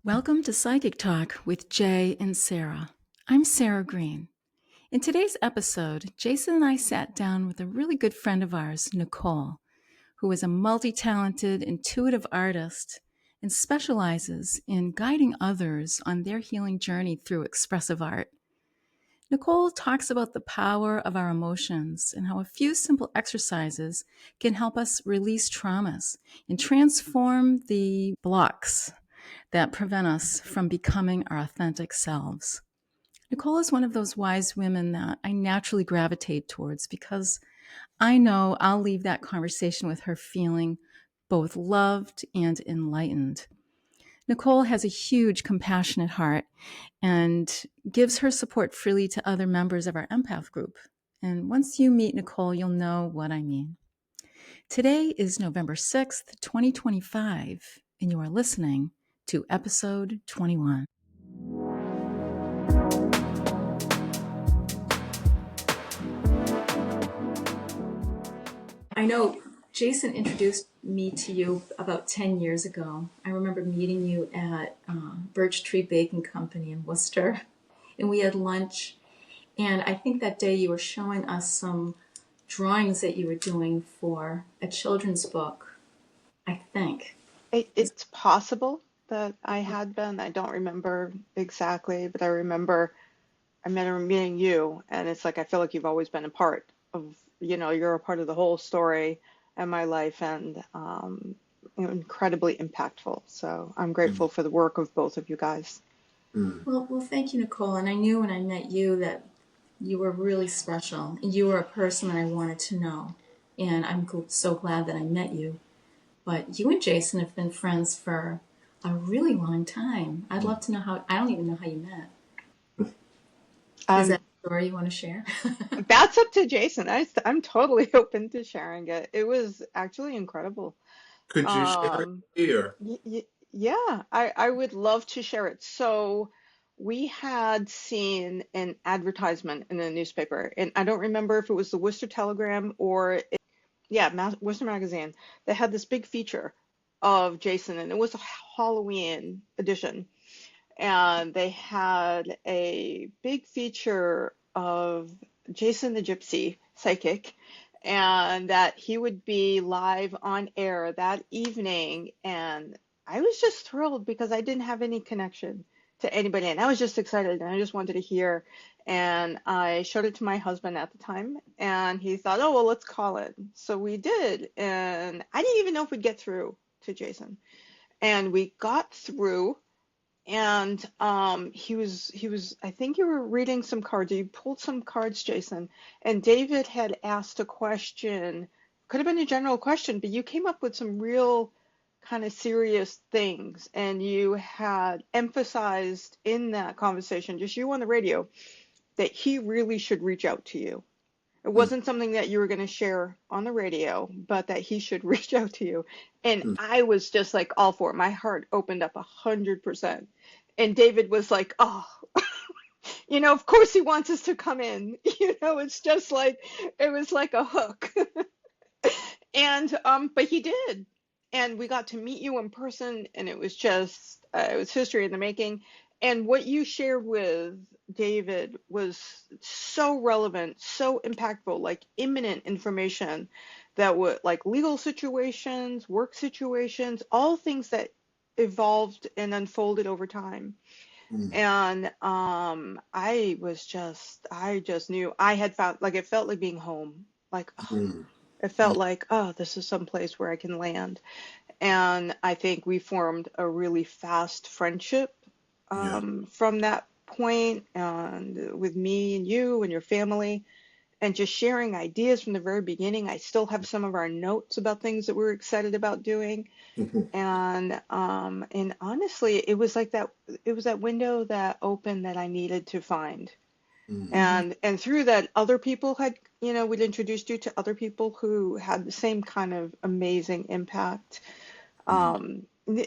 Welcome to Psychic Talk with Jay and Sara. I'm Sara Green. In today's episode, Jason and I sat down with a really good friend of ours, Nicole, who is a multi-talented, intuitive artist and specializes in guiding others on their healing journey through expressive art. Nicole talks about the power of our emotions and how a few simple exercises can help us release traumas and transform the blocks that prevent us from becoming our authentic selves. Nicole is one of those wise women that I naturally gravitate towards because I know I'll leave that conversation with her feeling both loved and enlightened. Nicole has a huge, compassionate heart and gives her support freely to other members of our Empath group. And once you meet Nicole, you'll know what I mean. Today is November 6th, 2025, and you are listening to episode 21. I know Jason introduced me to you about 10 years ago. I remember meeting you at Birch Tree Baking Company in Worcester, and we had lunch. And I think that day you were showing us some drawings that you were doing for a children's book, I think. It's possible that I had been. I don't remember exactly, but I remember meeting you, and it's like I feel like you've always been a part of, you're a part of the whole story and my life, and incredibly impactful. So I'm grateful for the work of both of you guys. Well, thank you, Nicole. And I knew when I met you that you were really special. You were a person that I wanted to know. And I'm so glad that I met you. But you and Jason have been friends for a really long time. I'd love to know how, I don't even know how you met. Is that a story you want to share? That's up to Jason. I'm totally open to sharing it. It was actually incredible. Could you share it Um, here? yeah, I would love to share it. So we had seen an advertisement in a newspaper, and I don't remember if it was the Worcester Telegram or, Worcester Magazine. They had this big feature of Jason, and it was a Halloween edition. And they had a big feature of Jason the Gypsy psychic, and that he would be live on air that evening. And I was just thrilled because I didn't have any connection to anybody, and I was just excited, and I just wanted to hear. And I showed it to my husband at the time, and he thought, oh, well, let's call it. So we did, and I didn't even know if we'd get through to Jason. And we got through, and he was I think you were reading some cards. You pulled some cards, Jason, and David had asked a question. Could have been a general question, but you came up with some real kind of serious things, and you had emphasized in that conversation, just you on the radio, that he really should reach out to you. It wasn't something that you were going to share on the radio, but that he should reach out to you. And I was just like all for it. My heart opened up 100%. And David was like, oh, of course he wants us to come in. It's just like, it was like a hook. And, but he did. And we got to meet you in person, and it was just, it was history in the making. And what you shared with David was so relevant, so impactful, like imminent information that would, like legal situations, work situations, all things that evolved and unfolded over time. And I just knew I had found, like, it felt like being home. Like, oh, it felt like, oh, this is some place where I can land. And I think we formed a really fast friendship Yeah. from that point, and with me and you and your family, and just sharing ideas from the very beginning. I still have some of our notes about things that we were excited about doing. And honestly, it was like that. It was that window that opened that I needed to find. And through that, other people had, we'd introduced you to other people who had the same kind of amazing impact.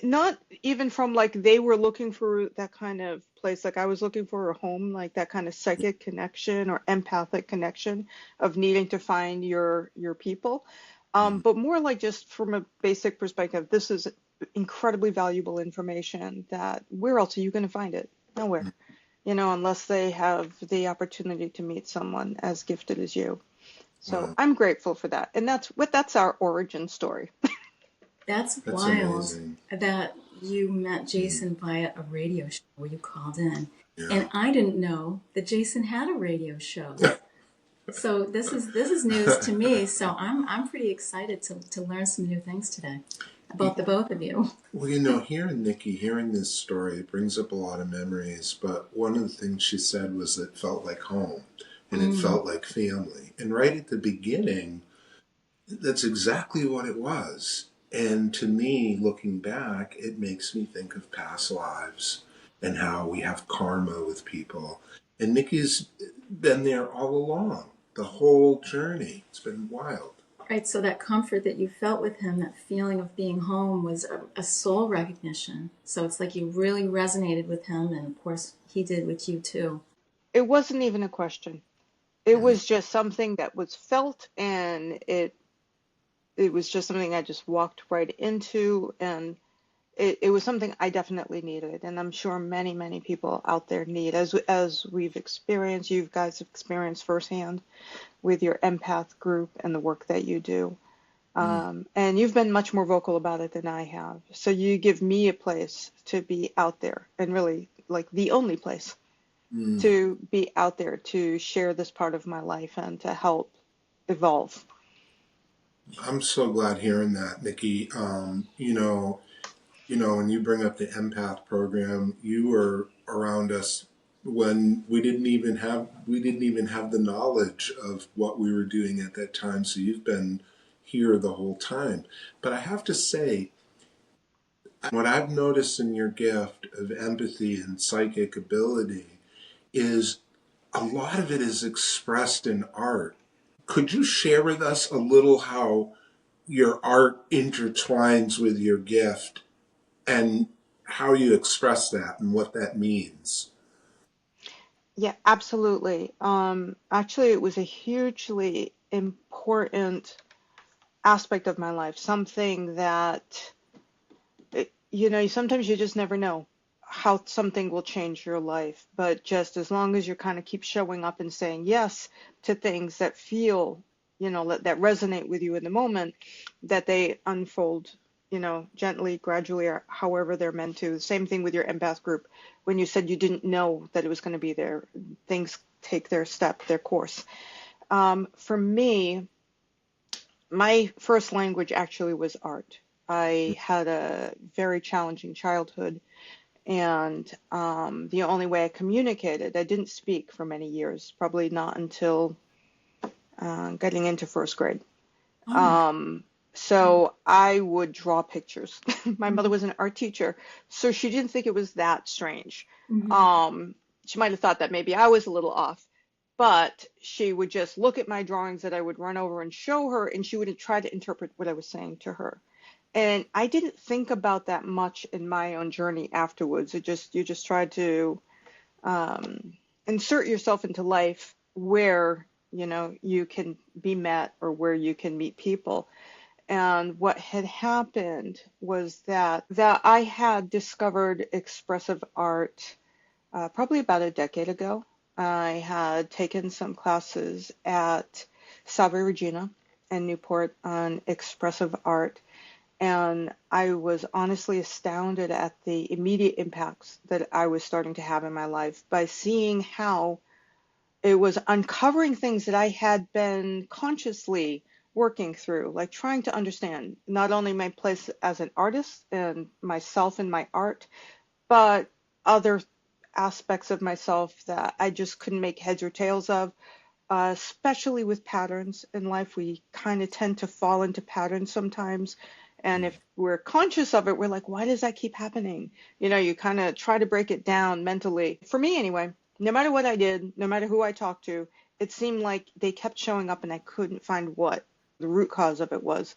Not even from like they were looking for that kind of place, like I was looking for a home, like that kind of psychic connection or empathic connection of needing to find your people. But more like just from a basic perspective, this is incredibly valuable information that where else are you going to find it? Nowhere, unless they have the opportunity to meet someone as gifted as you. So Wow. I'm grateful for that. And that's our origin story. That's That's wild amazing. that you met Mm. Jason via a radio show where you called in. Yeah. And I didn't know that Jason had a radio show. So this is news to me. So I'm pretty excited to learn some new things today about the both of you. Well, hearing Nikki, hearing this story, it brings up a lot of memories. But one of the things she said was it felt like home and it Mm. felt like family. And right at the beginning, that's exactly what it was. And to me, looking back, it makes me think of past lives and how we have karma with people. And Nikki's been there all along, the whole journey. It's been wild. Right, so that comfort that you felt with him, that feeling of being home, was a soul recognition. So it's like you really resonated with him, and of course, he did with you too. It wasn't even a question. It Mm. was just something that was felt, and it was just something I just walked right into, and it was something I definitely needed, and I'm sure many, many people out there need, as we've experienced, you guys have experienced firsthand with your empath group and the work that you do. Mm. And you've been much more vocal about it than I have. So you give me a place to be out there, and really like the only place Mm. to be out there to share this part of my life and to help evolve. I'm so glad hearing that, Nikki. When you bring up the empath program, you were around us when we didn't even have the knowledge of what we were doing at that time. So you've been here the whole time. But I have to say, what I've noticed in your gift of empathy and psychic ability is a lot of it is expressed in art. Could you share with us a little how your art intertwines with your gift and how you express that and what that means? Yeah, absolutely. Actually, it was a hugely important aspect of my life, something that, sometimes you just never know how something will change your life, but just as long as you kind of keep showing up and saying yes to things that feel, that resonate with you in the moment, that they unfold, gently, gradually, or however they're meant to. The same thing with your empath group. When you said you didn't know that it was going to be there, things take their step, their course. For me, my first language actually was art. I had a very challenging childhood, and the only way I communicated, I didn't speak for many years, probably not until getting into first grade. Oh my Um, God. so I would draw pictures. My mother Mm-hmm. was an art teacher, so she didn't think it was that strange. Mm-hmm. Um, she might have thought that maybe I was a little off, but she would just look at my drawings that I would run over and show her, and she would try to interpret what I was saying to her. And I didn't think about that much in my own journey afterwards. You just try to um, insert yourself into life where you can be met or where you can meet people. And what had happened was that I had discovered expressive art probably about a decade ago. I had taken some classes at Salve Regina in Newport on expressive art, and I was honestly astounded at the immediate impacts that I was starting to have in my life by seeing how it was uncovering things that I had been consciously working through, like trying to understand not only my place as an artist and myself and my art, but other aspects of myself that I just couldn't make heads or tails of, especially with patterns in life. We kind of tend to fall into patterns sometimes. And if we're conscious of it, we're like, why does that keep happening? You kind of try to break it down mentally. For me, anyway, no matter what I did, no matter who I talked to, it seemed like they kept showing up and I couldn't find what the root cause of it was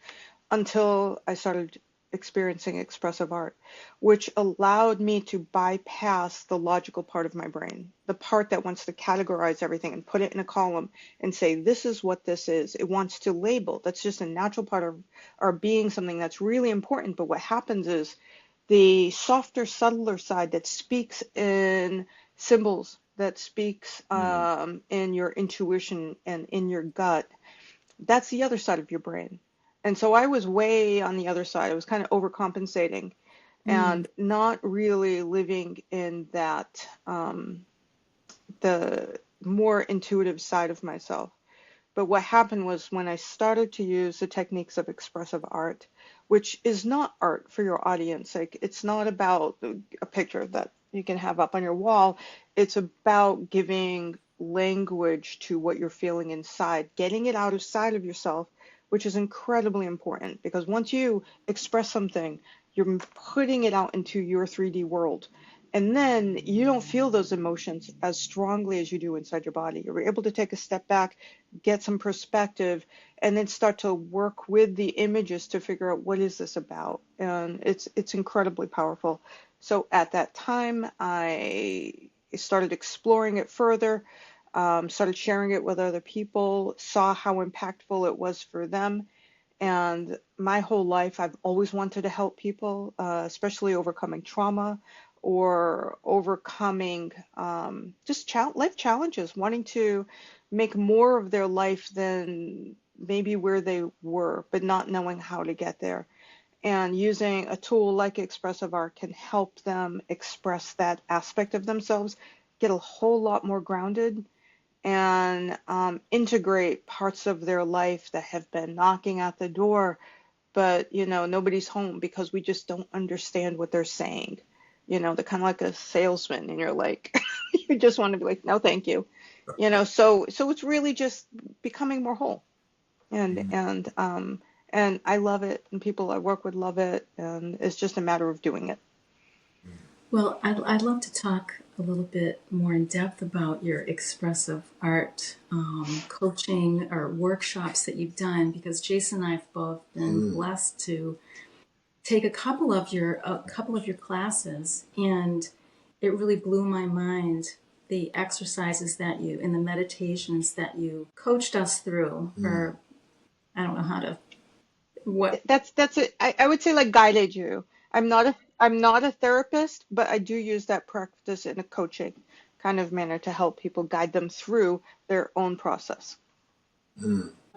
until I started experiencing expressive art, which allowed me to bypass the logical part of my brain, the part that wants to categorize everything and put it in a column and say, this is what this is. It wants to label. That's just a natural part of our being, something that's really important. But what happens is the softer, subtler side that speaks in symbols, that speaks in your intuition and in your gut, that's the other side of your brain. And so I was way on the other side. I was kind of overcompensating and not really living in that, the more intuitive side of myself. But what happened was when I started to use the techniques of expressive art, which is not art for your audience, like it's not about a picture that you can have up on your wall. It's about giving language to what you're feeling inside, getting it out of sight of yourself, which is incredibly important because once you express something, you're putting it out into your 3D world. And then you don't feel those emotions as strongly as you do inside your body. You're able to take a step back, get some perspective, and then start to work with the images to figure out what is this about. And it's incredibly powerful. So at that time, I started exploring it further, started sharing it with other people, saw how impactful it was for them. And my whole life, I've always wanted to help people, especially overcoming trauma or overcoming just life challenges, wanting to make more of their life than maybe where they were, but not knowing how to get there. And using a tool like expressive art can help them express that aspect of themselves, get a whole lot more grounded, and integrate parts of their life that have been knocking at the door, but nobody's home because we just don't understand what they're saying. They're kind of like a salesman, and you're like, you just want to be like, no, thank you. So it's really just becoming more whole, and I love it, and people I work with love it, and it's just a matter of doing it. Well, I'd love to talk a little bit more in depth about your expressive art coaching or workshops that you've done, because Jason and I have both been blessed to take a couple of your classes, and it really blew my mind, the exercises that you and the meditations that you coached us through, or I don't know how to what. That's it. I would say like guided you. I'm not a therapist, but I do use that practice in a coaching kind of manner to help people guide them through their own process.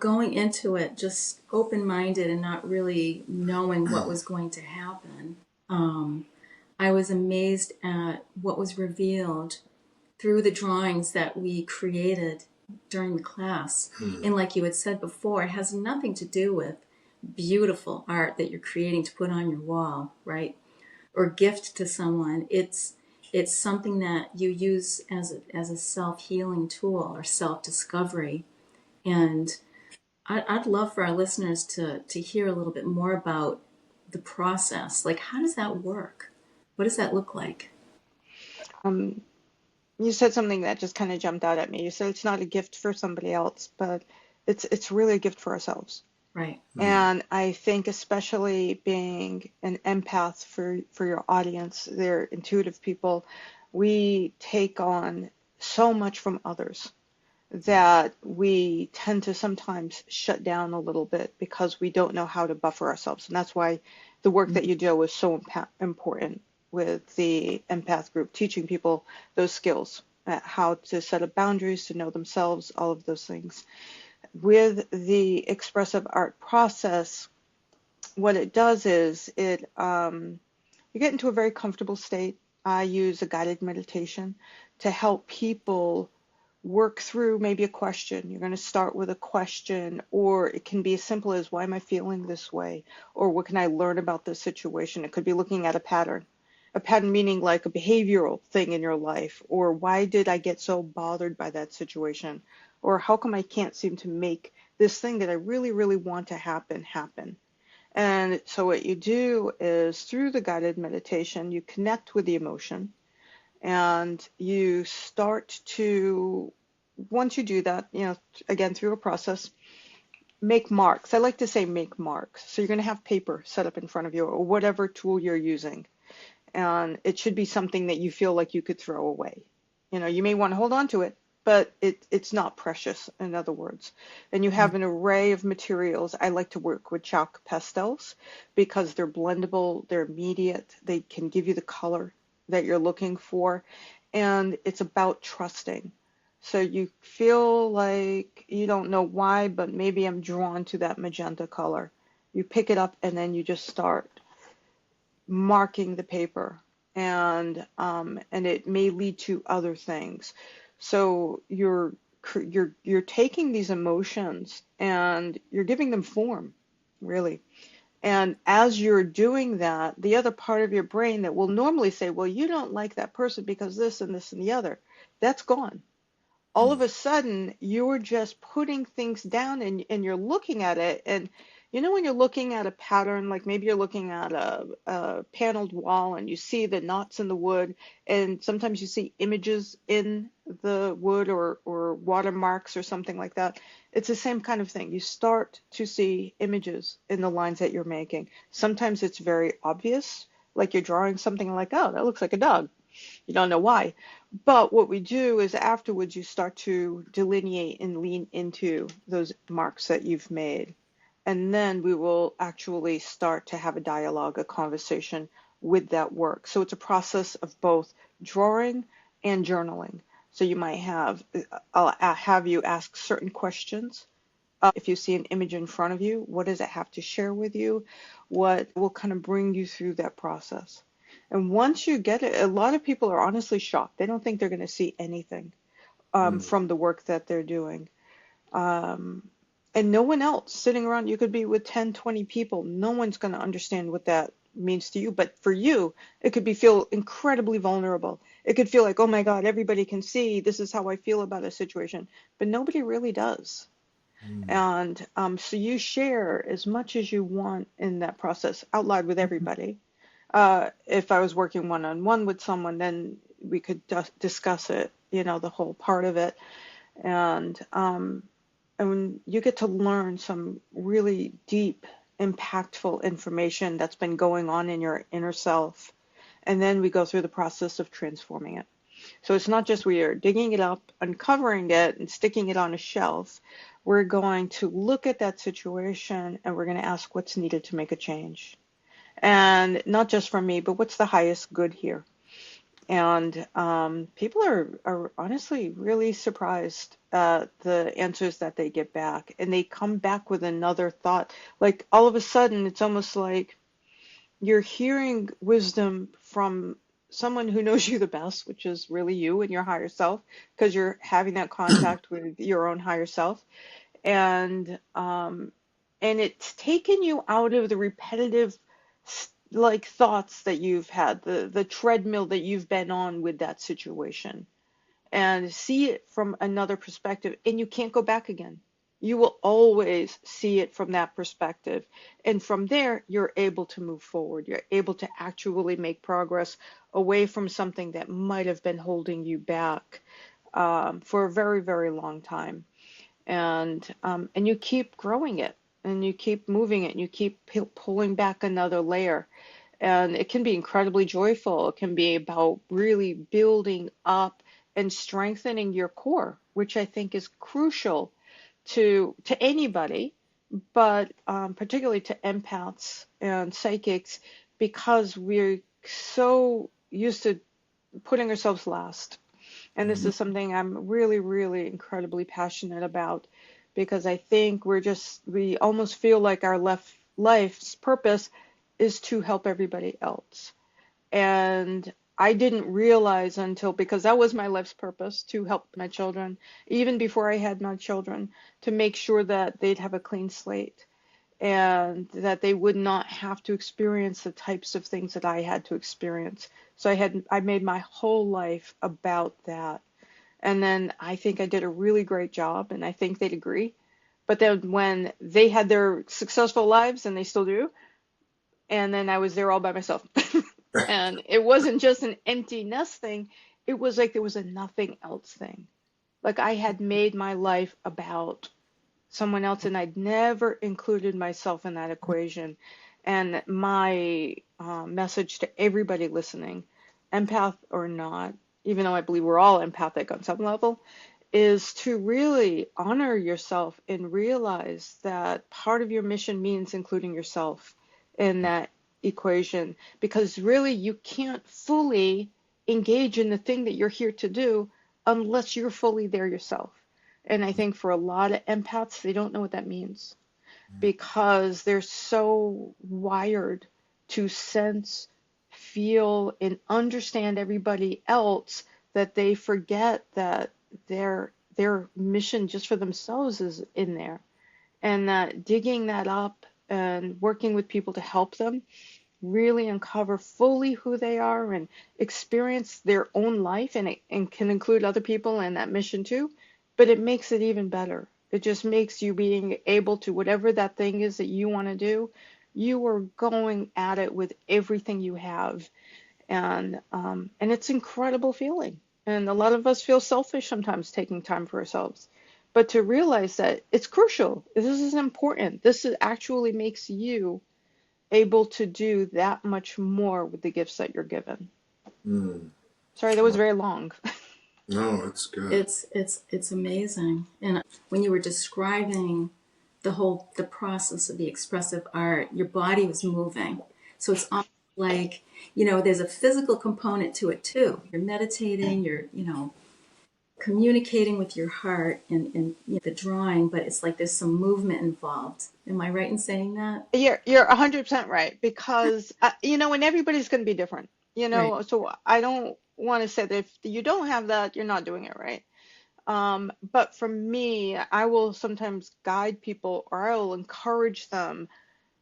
Going into it just open-minded and not really knowing what was going to happen, I was amazed at what was revealed through the drawings that we created during the class. And like you had said before, it has nothing to do with beautiful art that you're creating to put on your wall, right? Or gift to someone. It's something that you use as a self-healing tool or self-discovery. And I'd love for our listeners to hear a little bit more about the process. Like, how does that work? What does that look like? You said something that just kind of jumped out at me. You said it's not a gift for somebody else, but it's really a gift for ourselves. Right. And I think especially being an empath for your audience, they're intuitive people, we take on so much from others that we tend to sometimes shut down a little bit because we don't know how to buffer ourselves. And that's why the work that you do is so important with the empath group, teaching people those skills, how to set up boundaries, to know themselves, all of those things. With the expressive art process, what it does is you get into a very comfortable state. I use a guided meditation to help people work through maybe a question. You're going to start with a question, or it can be as simple as, why am I feeling this way? Or what can I learn about this situation? It could be looking at a pattern meaning like a behavioral thing in your life, or why did I get so bothered by that situation? Or how come I can't seem to make this thing that I really, really want to happen. And so what you do is through the guided meditation, you connect with the emotion, and you start to, once you do that, again, through a process, make marks. I like to say make marks. So you're going to have paper set up in front of you or whatever tool you're using. And it should be something that you feel like you could throw away. You know, you may want to hold on to it, but it's not precious, in other words. And you have an array of materials. I like to work with chalk pastels because they're blendable, they're immediate, they can give you the color that you're looking for, and it's about trusting. So you feel like you don't know why, but maybe I'm drawn to that magenta color. You pick it up and then you just start marking the paper, and it may lead to other things. So you're taking these emotions and you're giving them form, really. And as you're doing that, the other part of your brain that will normally say, well, you don't like that person because this and this and the other, that's gone. All of a sudden you're just putting things down, and you're looking at it. And you know, when you're looking at a pattern, like maybe you're looking at a paneled wall and you see the knots in the wood, and sometimes you see images in the wood, or watermarks or something like that. It's the same kind of thing. You start to see images in the lines that you're making. Sometimes it's very obvious, like you're drawing something like, oh, that looks like a dog. You don't know why. But what we do is afterwards you start to delineate and lean into those marks that you've made. And then we will actually start to have a dialogue, a conversation with that work. So it's a process of both drawing and journaling. So you might have, I'll have you ask certain questions. If you see an image in front of you, what does it have to share with you? What will kind of bring you through that process? And once you get it, a lot of people are honestly shocked. They don't think they're going to see anything from the work that they're doing. Um, and no one else sitting around, you could be with 10, 20 people. No one's going to understand what that means to you. But for you, it could be feel incredibly vulnerable. It could feel like, oh my God, everybody can see this is how I feel about a situation. But nobody really does. And so you share as much as you want in that process out loud with everybody. If I was working one-on-one with someone, then we could discuss it, you know, the whole part of it. And when you get to learn some really deep, impactful information that's been going on in your inner self. And then we go through the process of transforming it. So it's not just we are digging it up, uncovering it, and sticking it on a shelf. We're going to look at that situation and we're going to ask what's needed to make a change. And not just for me, but what's the highest good here? And people are honestly really surprised at the answers that they get back. And they come back with another thought. Like all of a sudden, it's almost like you're hearing wisdom from someone who knows you the best, which is really you and your higher self, because you're having that contact with your own higher self. And it's taken you out of the repetitive like thoughts that you've had, the treadmill that you've been on with that situation, and see it from another perspective, and you can't go back again. You will always see it from that perspective. And from there, you're able to move forward. You're able to actually make progress away from something that might have been holding you back for a very, very long time. And you keep growing it, and you keep moving it, and you keep pulling back another layer. And it can be incredibly joyful. It can be about really building up and strengthening your core, which I think is crucial to anybody, but particularly to empaths and psychics, because we're so used to putting ourselves last. And this is something I'm really, really incredibly passionate about, because I think we almost feel like our life's purpose is to help everybody else. And I didn't realize until, because that was my life's purpose, to help my children, even before I had my children, to make sure that they'd have a clean slate and that they would not have to experience the types of things that I had to experience. So I made my whole life about that. And then I think I did a really great job, and I think they'd agree. But then when they had their successful lives, and they still do, and then I was there all by myself. And it wasn't just an empty nest thing. It was like there was a nothing else thing. Like I had made my life about someone else, and I'd never included myself in that equation. And my message to everybody listening, empath or not, even though I believe we're all empathic on some level, is to really honor yourself and realize that part of your mission means including yourself in that equation, because really you can't fully engage in the thing that you're here to do unless you're fully there yourself. And I think for a lot of empaths, they don't know what that means because they're so wired to sense, feel, and understand everybody else that they forget that their mission just for themselves is in there. And that digging that up and working with people to help them really uncover fully who they are and experience their own life, and it and can include other people in that mission too, but it makes it even better. It just makes you being able to whatever that thing is that you want to do, you are going at it with everything you have, and it's incredible feeling. And a lot of us feel selfish sometimes taking time for ourselves, but to realize that it's crucial, this is important, actually makes you able to do that much more with the gifts that you're given. Mm. Sorry, that was very long. No, it's good. It's amazing. And when you were describing the process of the expressive art, your body was moving. So it's almost like, there's a physical component to it too. You're meditating, you're, communicating with your heart in the drawing, but it's like there's some movement involved. Am I right in saying that? You're 100% right, because and everybody's going to be different. Right. So I don't want to say that if you don't have that, you're not doing it right. But for me, I will sometimes guide people, or I will encourage them.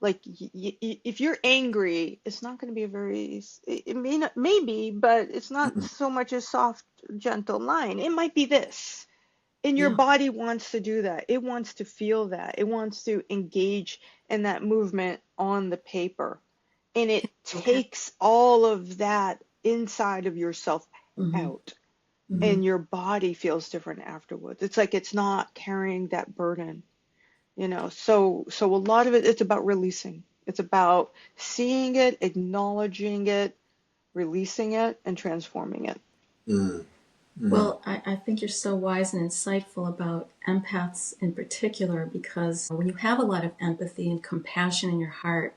Like, if you're angry, it's not going to be a very, it may not, maybe, but it's not so much a soft, gentle line. It might be this. And your Yeah. body wants to do that. It wants to feel that. It wants to engage in that movement on the paper. And it Okay. takes all of that inside of yourself Mm-hmm. out. Mm-hmm. And your body feels different afterwards. It's like it's not carrying that burden. So a lot of it's about releasing. It's about seeing it, acknowledging it, releasing it, and transforming it. Mm. Mm. Well, I think you're so wise and insightful about empaths in particular, because when you have a lot of empathy and compassion in your heart,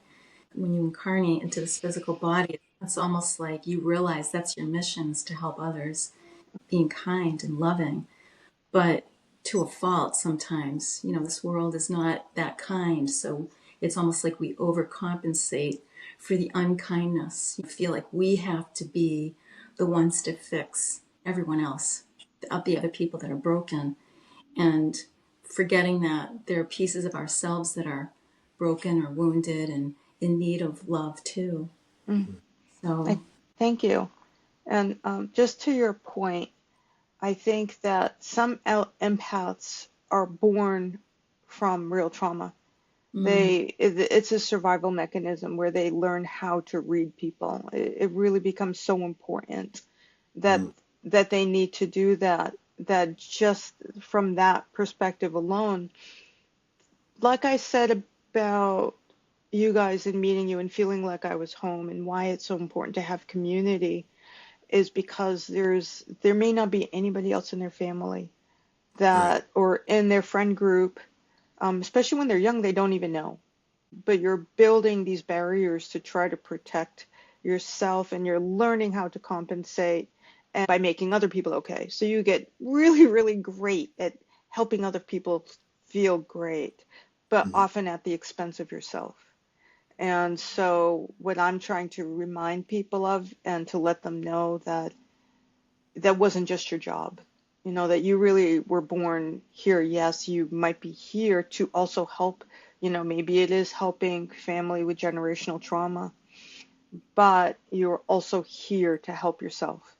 when you incarnate into this physical body, it's almost like you realize that's your mission, is to help others, being kind and loving. But to a fault sometimes, this world is not that kind. So it's almost like we overcompensate for the unkindness. You feel like we have to be the ones to fix everyone else, the other people that are broken, and forgetting that there are pieces of ourselves that are broken or wounded and in need of love too. Mm. I So, thank you. And just to your point, I think that some empaths are born from real trauma. mm, It's a survival mechanism where they learn how to read people. It really becomes so important that Mm. that they need to do that. That just from that perspective alone, like I said about you guys and meeting you and feeling like I was home, and why it's so important to have community is because there may not be anybody else in their family Right. that, or in their friend group, especially when they're young, they don't even know. But you're building these barriers to try to protect yourself, and you're learning how to compensate and by making other people okay. So you get really, really great at helping other people feel great, but Mm. often at the expense of yourself. And so what I'm trying to remind people of, and to let them know that that wasn't just your job. That you really were born here. Yes, you might be here to also help, maybe it is helping family with generational trauma, but you're also here to help yourself. Mm.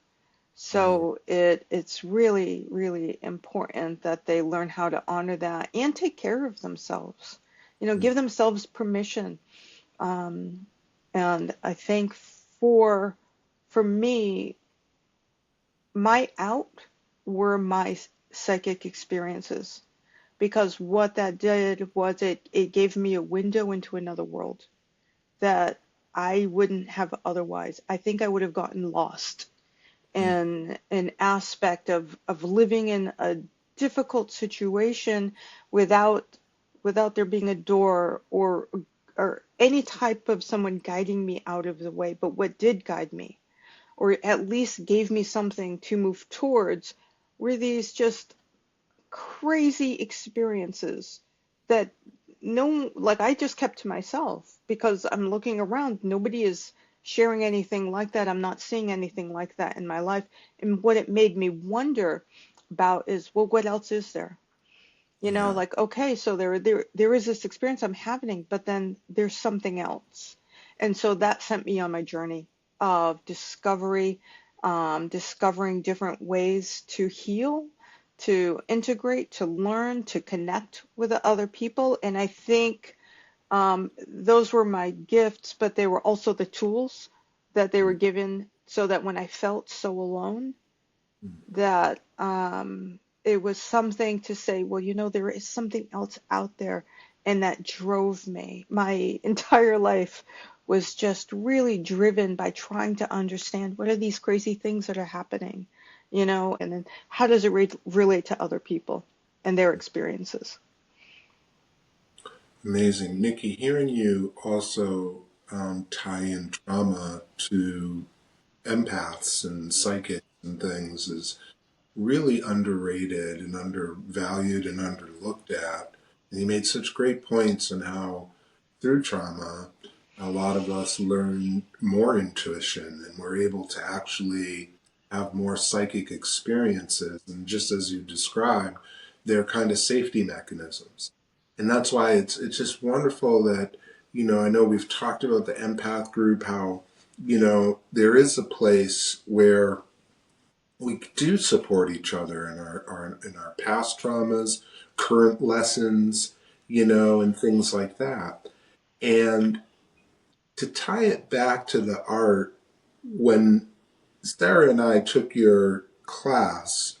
So it's really, really important that they learn how to honor that and take care of themselves. Mm. Give themselves permission. Um, and I think for me, my out were my psychic experiences. because what that did was it gave me a window into another world that I wouldn't have otherwise. I think I would have gotten lost Mm. in an aspect of living in a difficult situation without there being a door or any type of someone guiding me out of the way. But what did guide me, or at least gave me something to move towards, were these just crazy experiences that no, like I just kept to myself because I'm looking around. Nobody is sharing anything like that. I'm not seeing anything like that in my life. And what it made me wonder about is, well, what else is there? Yeah. Like, okay, so there is this experience I'm having, but then there's something else. And so that sent me on my journey of discovery, discovering different ways to heal, to integrate, to learn, to connect with other people. And I think those were my gifts, but they were also the tools that they were Mm. given so that when I felt so alone, Mm. that it was something to say, well, there is something else out there. And that drove me. My entire life was just really driven by trying to understand what are these crazy things that are happening, and then how does it relate to other people and their experiences. Amazing. Nikki, hearing you also tie in trauma to empaths and psychics and things is really underrated and undervalued and underlooked at. And you made such great points on how through trauma, a lot of us learn more intuition and we're able to actually have more psychic experiences. And just as you described, they're kind of safety mechanisms. And that's why it's just wonderful that, I know we've talked about the empath group, how, there is a place where we do support each other in our past traumas, current lessons, and things like that. And to tie it back to the art, when Sara and I took your class,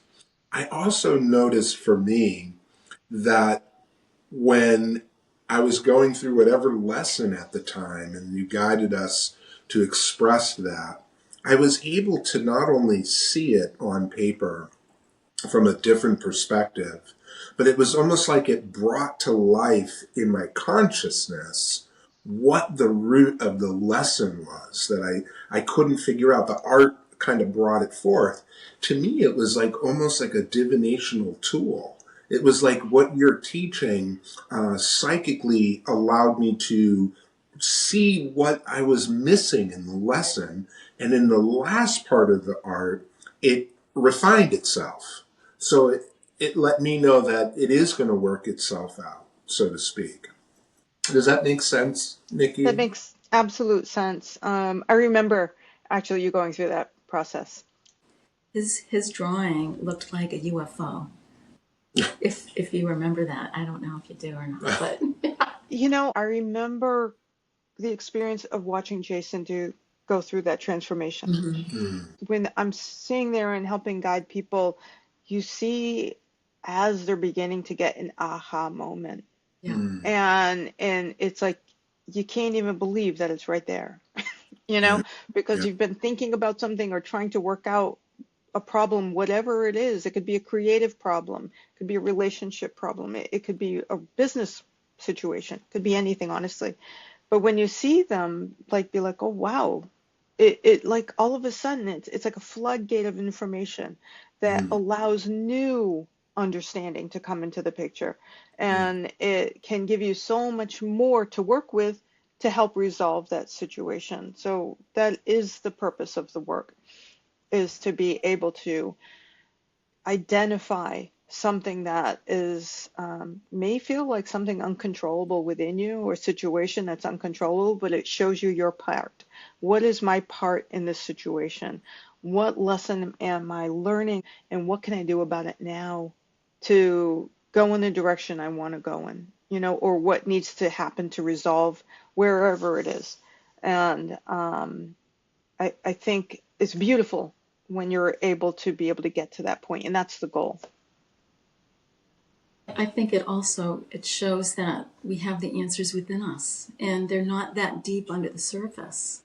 I also noticed for me that when I was going through whatever lesson at the time and you guided us to express that, I was able to not only see it on paper from a different perspective, but it was almost like it brought to life in my consciousness what the root of the lesson was that I couldn't figure out. The art kind of brought it forth. To me, it was like almost like a divinational tool. It was like what you're teaching psychically allowed me to see what I was missing in the lesson. And in the last part of the art, it refined itself. So it let me know that it is going to work itself out, so to speak. Does that make sense, That Nikki? makes absolute sense. I remember actually you going through that process. His drawing looked like a UFO. If you remember that, I don't know if you do or not, but I remember the experience of watching Jason go through that transformation. Mhm. Mm. When I'm sitting there and helping guide people, you see as they're beginning to get an aha moment. Yeah. Mm. And it's like you can't even believe that it's right there, you know, Yeah, because yeah. you've been thinking about something or trying to work out a problem, whatever it is. It could be a creative problem, it could be a relationship problem, it could be a business situation, it could be anything, honestly. But when you see them, like, be like, oh wow, it like all of a sudden it's like a floodgate of information that Mm. allows new understanding to come into the picture, Mm. and it can give you so much more to work with to help resolve that situation. So that is the purpose of the work, is to be able to identify something that is may feel like something uncontrollable within you, or a situation that's uncontrollable, but it shows you your part. What is my part in this situation? What lesson am I learning, and what can I do about it now to go in the direction I want to go in, or what needs to happen to resolve wherever it is. And I think it's beautiful when you're able to get to that point, and that's the goal. I think it shows that we have the answers within us, and they're not that deep under the surface.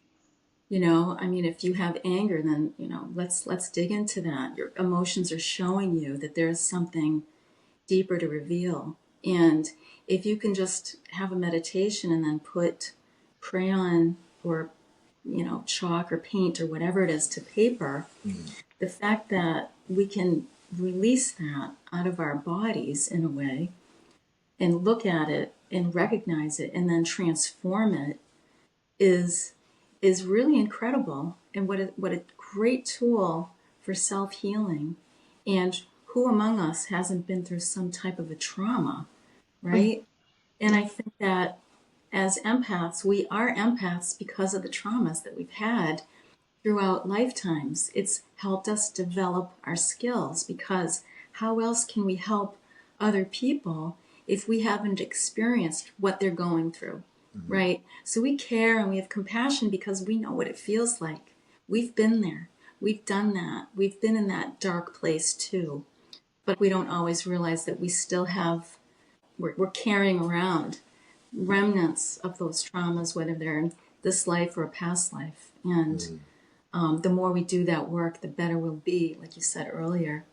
I mean, if you have anger, then let's dig into that. Your emotions are showing you that there's something deeper to reveal. And if you can just have a meditation and then put crayon or chalk or paint or whatever it is to paper, the fact that we can release that out of our bodies in a way and look at it and recognize it and then transform it is is really incredible, and what a great tool for self-healing. And who among us hasn't been through some type of a trauma, Mm. right? And I think that as empaths, we are empaths because of the traumas that we've had throughout lifetimes. It's helped us develop our skills, because how else can we help other people if we haven't experienced what they're going through, Mm-hmm. right? So we care and we have compassion because we know what it feels like. We've been there. We've done that. We've been in that dark place too. But we don't always realize that we still have, we're carrying around remnants of those traumas, whether they're in this life or a past life. And the more we do that work, the better we'll be, like you said earlier,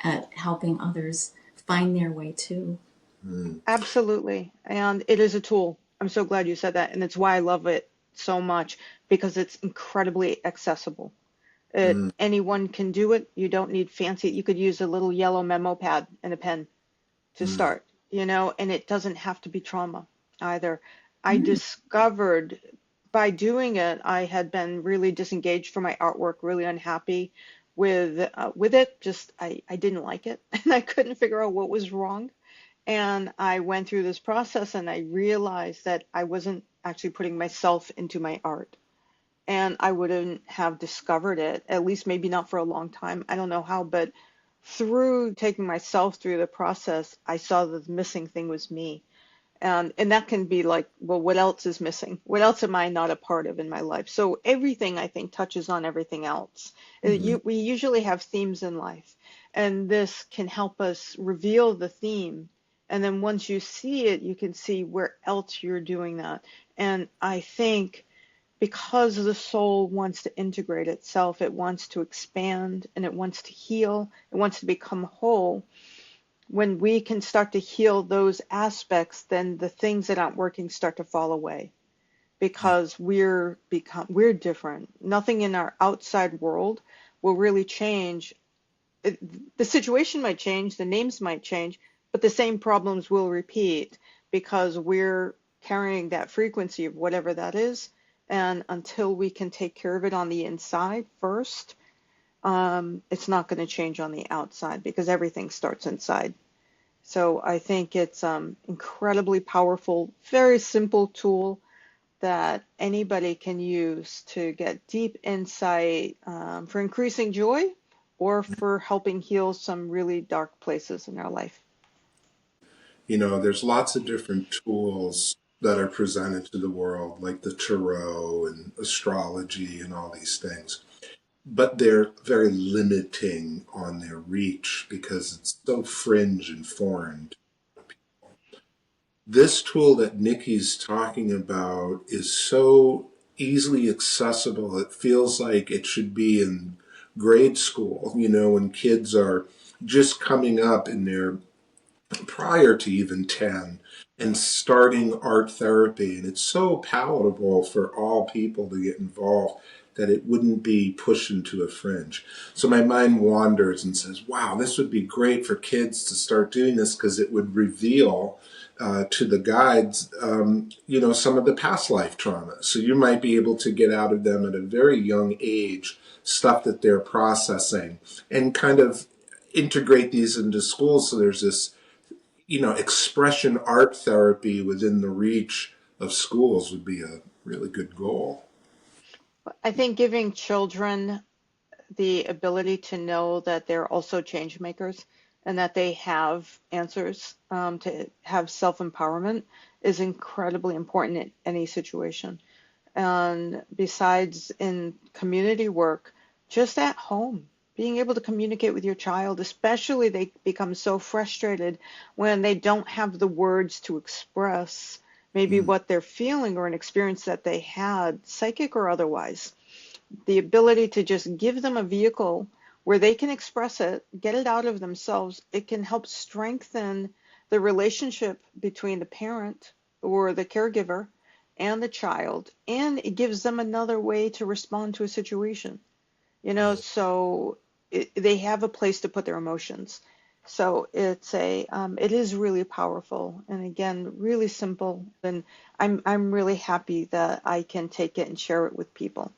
at helping others find their way too. Mm-hmm. Absolutely. And it is a tool. I'm so glad you said that. And it's why I love it so much, because it's incredibly accessible. Anyone can do it. You don't need fancy. You could use a little yellow memo pad and a pen to Mm-hmm. start, and it doesn't have to be trauma either. I Mm. discovered by doing it, I had been really disengaged from my artwork, really unhappy with it. Just I didn't like it, and I couldn't figure out what was wrong. And I went through this process, and I realized that I wasn't actually putting myself into my art. And I wouldn't have discovered it, at least maybe not for a long time. I don't know how, but through taking myself through the process, I saw that the missing thing was me. And that can be like, well, what else is missing? What else am I not a part of in my life? So everything, I think, touches on everything else. Mm-hmm. We usually have themes in life, and this can help us reveal the theme. And then once you see it, you can see where else you're doing that. And I think because the soul wants to integrate itself, it wants to expand and it wants to heal, it wants to become whole. When we can start to heal those aspects, then the things that aren't working start to fall away, Yeah. because we're different. Nothing in our outside world will really change. The situation might change, the names might change, but the same problems will repeat because we're carrying that frequency of whatever that is. And until we can take care of it on the inside first, it's not going to change on the outside because everything starts inside. So I think it's incredibly powerful, very simple tool that anybody can use to get deep insight, for increasing joy or for helping heal some really dark places in our life. There's lots of different tools that are presented to the world, like the tarot and astrology and all these things. But they're very limiting on their reach because it's so fringe and foreign. This tool that Nikki's talking about is so easily accessible. It feels like it should be in grade school, when kids are just coming up in their prior to even 10 and starting art therapy. And it's so palatable for all people to get involved that it wouldn't be pushed into a fringe. So my mind wanders and says, wow, this would be great for kids to start doing this because it would reveal to the guides, some of the past life trauma. So you might be able to get out of them at a very young age stuff that they're processing and kind of integrate these into schools. So there's this expression art therapy within the reach of schools would be a really good goal. I think giving children the ability to know that they're also change makers and that they have answers, to have self-empowerment is incredibly important in any situation. And besides in community work, just at home, being able to communicate with your child, especially they become so frustrated when they don't have the words to express maybe Mm. what they're feeling or an experience that they had, psychic or otherwise. The ability to just give them a vehicle where they can express it, get it out of themselves, it can help strengthen the relationship between the parent or the caregiver and the child, and it gives them another way to respond to a situation. So they have a place to put their emotions. So it is really powerful, and again, really simple. And I'm really happy that I can take it and share it with people.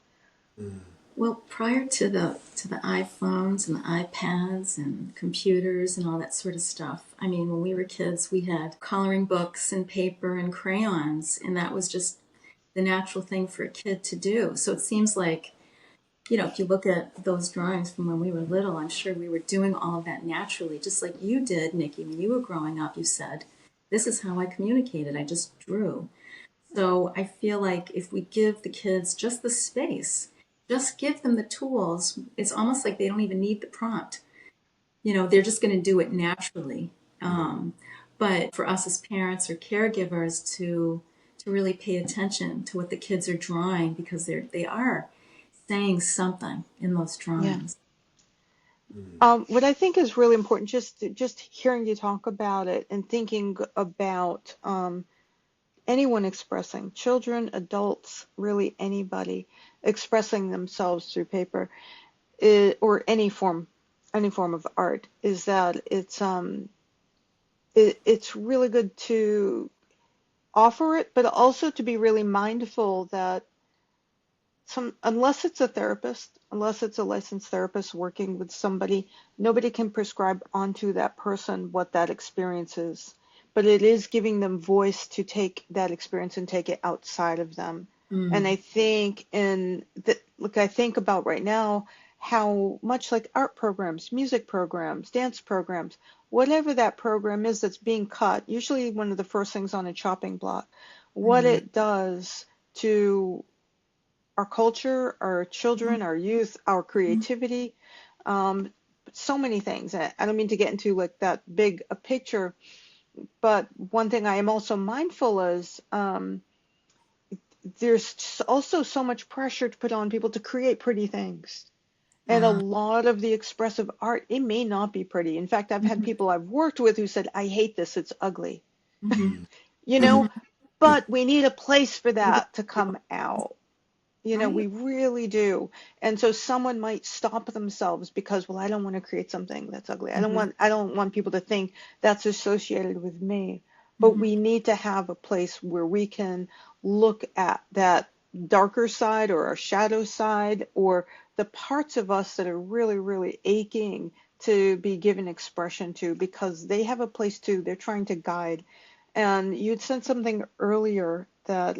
Mm. Well, prior to the iPhones and the iPads and computers and all that sort of stuff, I mean, when we were kids, we had coloring books and paper and crayons, and that was just the natural thing for a kid to do. So it seems like, if you look at those drawings from when we were little, I'm sure we were doing all of that naturally, just like you did, Nikki, when you were growing up. You said, "This is how I communicated. I just drew." So I feel like if we give the kids just the space, just give them the tools, it's almost like they don't even need the prompt. They're just going to do it naturally. Um, but for us as parents or caregivers to really pay attention to what the kids are drawing, because they are saying something in those Yeah. drawings. Mm. What I think is really important, just hearing you talk about it and thinking about anyone expressing, children, adults, really anybody expressing themselves through paper, or any form of art, is that it's really good to offer it, but also to be really mindful that unless it's a therapist, unless it's a licensed therapist working with somebody, nobody can prescribe onto that person what that experience is. But it is giving them voice to take that experience and take it outside of them. And Mm. I think look, I think about right now how much like art programs, music programs, dance programs, whatever that program is that's being cut, usually one of the first things on a chopping block, what Mm. it does to our culture, our children, our youth, our creativity, um, so many things. I don't mean to get into like that big a picture, but one thing I am also mindful is there's also so much pressure to put on people to create pretty things. And a Uh, lot of the expressive art, it may not be pretty. In fact, I've had mhm, people I've worked with who said, I hate this, it's ugly. mhm, Mm. You mhm. know, but we need a place for that to come out. Right? We really do. And so someone might stop themselves because, well, I don't want to create something that's ugly. Hmm. I don't want people to think that's associated with me. But Hmm. we need to have a place where we can look at that darker side or our shadow side or the parts of us that are really, really aching to be given expression to because they have a place too. They're trying to guide. And you'd said something earlier that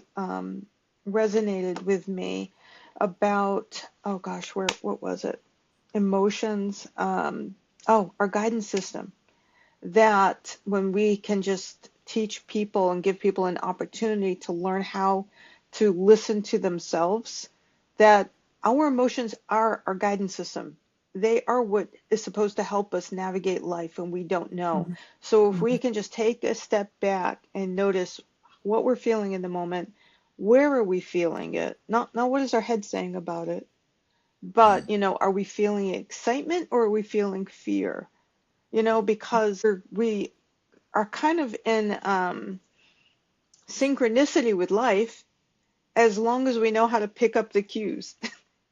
resonated with me about, oh gosh, what was it? Emotions. Our guidance system. That when we can just teach people and give people an opportunity to learn how to listen to themselves, that our emotions are our guidance system. They are what is supposed to help us navigate life when we don't know. Hmm. So if we Hmm. can just take a step back and notice what we're feeling in the moment, where are we feeling it? Not what is our head saying about it, but are we feeling excitement or are we feeling fear? Because we are kind of in synchronicity with life as long as we know how to pick up the cues.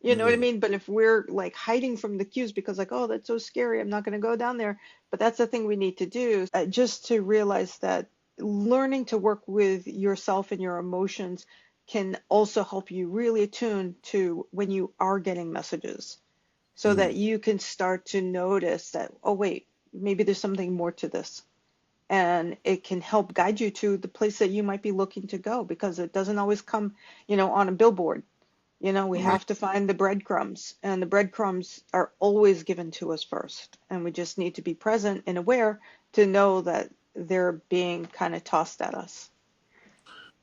You know what I Mm. mean? But if we're like hiding from the cues because like, oh, that's so scary, I'm not going to go down there. But that's the thing we need to do, just to realize that learning to work with yourself and your emotions can also help you really attune to when you are getting messages so Mm. that you can start to notice that, oh, wait, maybe there's something more to this. And it can help guide you to the place that you might be looking to go because it doesn't always come, on a billboard. We Right. have to find the breadcrumbs, and the breadcrumbs are always given to us first. And we just need to be present and aware to know that they're being kind of tossed at us.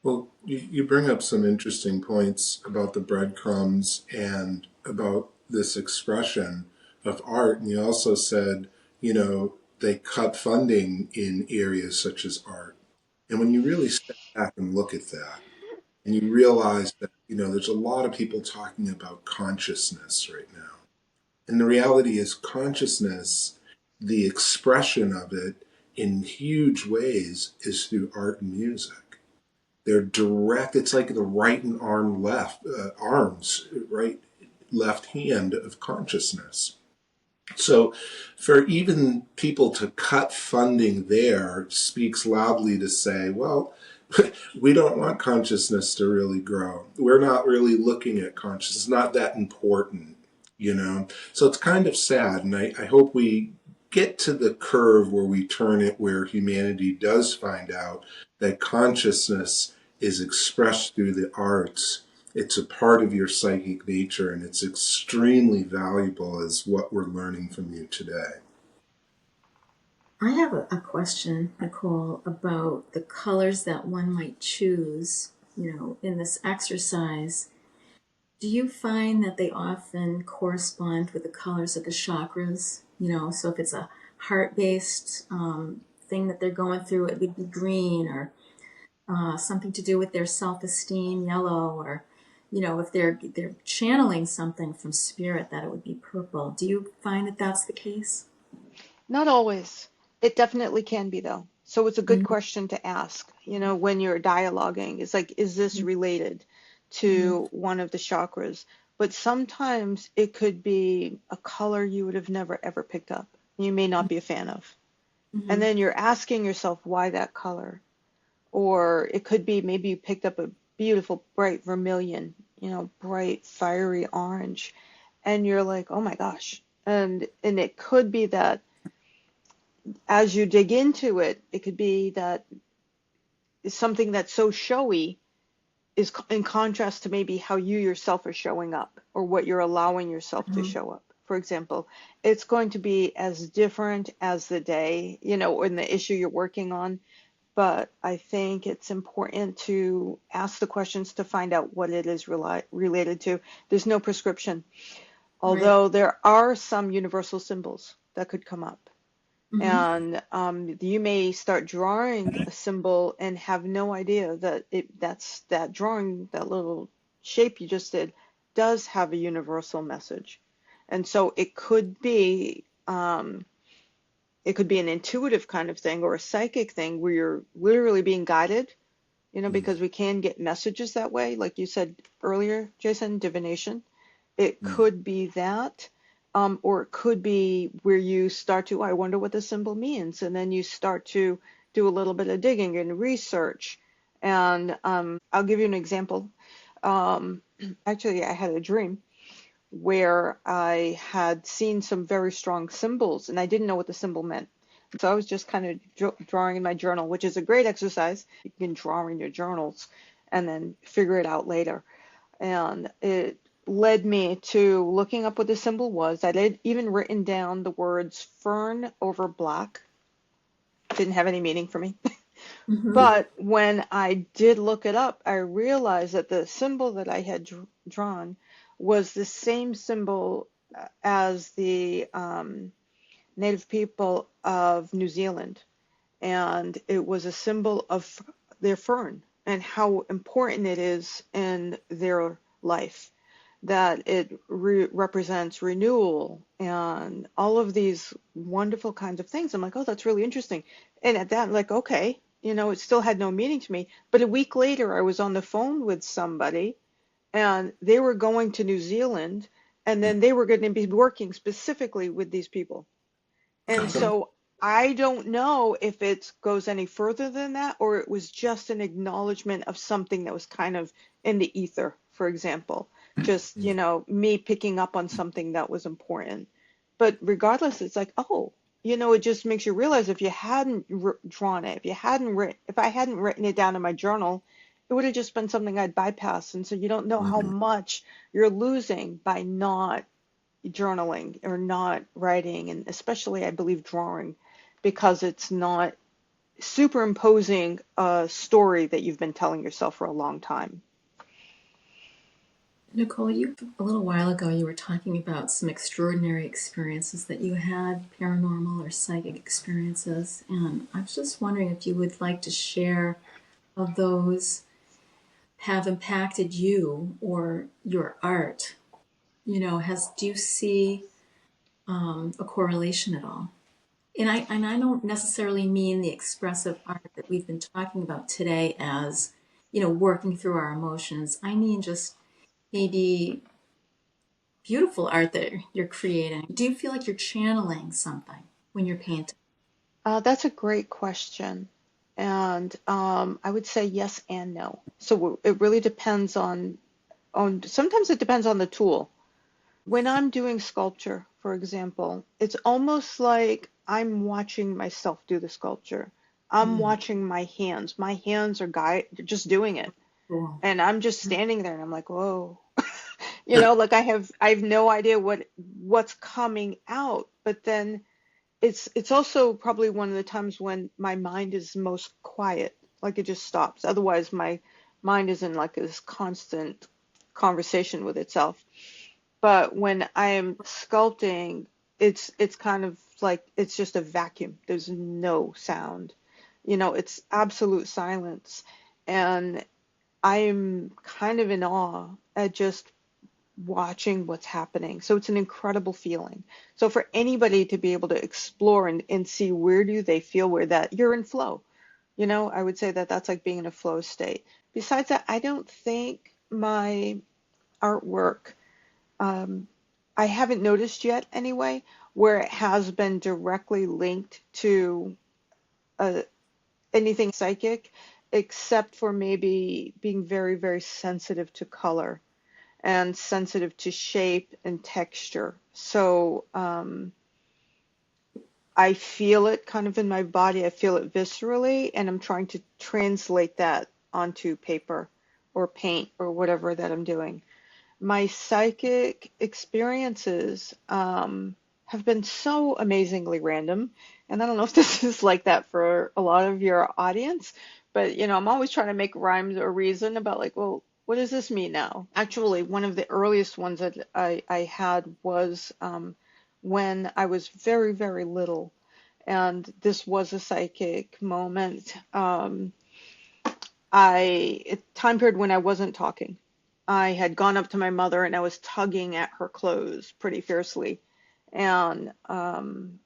Well, you bring up some interesting points about the breadcrumbs and about this expression of art. And you also said, you know, they cut funding in areas such as art. And when you really step back and look at that, and you realize that, you know, there's a lot of people talking about consciousness right now. And the reality is, consciousness, the expression of it in huge ways is through art and music. They're direct, it's like the right and arm left, arms, right, left hand of consciousness. So for even people to cut funding there speaks loudly to say, well, we don't want consciousness to really grow. We're not really looking at consciousness. It's not that important, you know? So it's kind of sad. And I hope we get to the curve where we turn it, where humanity does find out that consciousness is expressed through the arts. It's a part of your psychic nature, and it's extremely valuable as what we're learning from you today. I have a question, Nicole, about the colors that one might choose, in this exercise. Do you find that they often correspond with the colors of the chakras? So if it's a heart-based thing that they're going through, it would be green, or something to do with their self-esteem, yellow, or if they're channeling something from spirit, that it would be purple. Do you find that that's the case? Not always. It definitely can be, though. So it's a good Mm-hmm. question to ask, when you're dialoguing. It's like, is this related Mm-hmm. to one of the chakras? But sometimes it could be a color you would have never ever picked up. You may not be a fan of. And Mm-hmm. then you're asking yourself why that color. Or it could be maybe you picked up a beautiful bright vermilion, bright fiery orange, and you're like, oh my gosh. And it could be that as you dig into it, it could be that something that's so showy is in contrast to maybe how you yourself are showing up or what you're allowing yourself to Mm-hmm. show up. For example, it's going to be as different as the day, in the issue you're working on. But I think it's important to ask the questions to find out what it is related to. There's no prescription, Right. although there are some universal symbols that could come up. Mm-hmm. And you may start drawing a symbol and have no idea that that's that drawing, that little shape you just did, does have a universal message. And so it could be an intuitive kind of thing or a psychic thing where you're literally being guided, because we can get messages that way, like you said earlier, Jason, divination. It could be that, or it could be where you start to, I wonder what this symbol means, and then you start to do a little bit of digging and research. And I'll give you an example. Um, Actually, I had a dream where I had seen some very strong symbols, and I didn't know what the symbol meant. So I was just kind of drawing in my journal, which is a great exercise. You can draw in your journals and then figure it out later. And it led me to looking up what the symbol was. I had even written down the words fern over black. Didn't have any meaning for me. Mm-hmm. But when I did look it up, I realized that the symbol that I had drawn was the same symbol as the native people of New Zealand. And it was a symbol of their fern and how important it is in their life, that it represents renewal and all of these wonderful kinds of things. I'm like, oh, that's really interesting. And at that, I'm like, okay, it still had no meaning to me. But a week later, I was on the phone with somebody and they were going to New Zealand and then they were going to be working specifically with these people. And Okay. so I don't know if it goes any further than that, or it was just an acknowledgement of something that was kind of in the ether, for example. Just, me picking up on something that was important. But regardless, it's like, oh, it just makes you realize if you hadn't drawn it, if I hadn't written it down in my journal, it would have just been something I'd bypass. And so you don't know how much you're losing by not journaling or not writing, and especially I believe drawing, because it's not superimposing a story that you've been telling yourself for a long time. Nicole, a little while ago, you were talking about some extraordinary experiences that you had, paranormal or psychic experiences, and I was just wondering if you would like to share how those have impacted you or your art. Do you see a correlation at all? And I don't necessarily mean the expressive art that we've been talking about today as, working through our emotions. I mean just maybe beautiful art that you're creating. Do you feel like you're channeling something when you're painting? That's a great question. And I would say yes and no. So it really depends on sometimes it depends on the tool. When I'm doing sculpture, for example, it's almost like I'm watching myself do the sculpture. I'm Mm, watching my hands. My hands are just doing it. cool. And I'm just standing there and I'm like, whoa. Like I have no idea what's coming out. But then it's also probably one of the times when my mind is most quiet, like it just stops. Otherwise, my mind is in like this constant conversation with itself. But when I am sculpting, it's kind of like it's just a vacuum. There's no sound. It's absolute silence. And I'm kind of in awe at just watching what's happening. So it's an incredible feeling. So for anybody to be able to explore and see where do they feel where that you're in flow, I would say that that's like being in a flow state. Besides that, I don't think my artwork, um, I haven't noticed yet anyway, where it has been directly linked to uh, anything psychic, except for maybe being very, very sensitive to color and sensitive to shape and texture. So I feel it kind of in my body. I feel it viscerally, and I'm trying to translate that onto paper or paint or whatever that I'm doing. My psychic experiences have been so amazingly random. And I don't know if this is like that for a lot of your audience, but I'm always trying to make rhymes or reason about like, well, what does this mean now? Actually, one of the earliest ones that I had was when I was very, very little. And this was a psychic moment. Time period when I wasn't talking. I had gone up to my mother and I was tugging at her clothes pretty fiercely, and and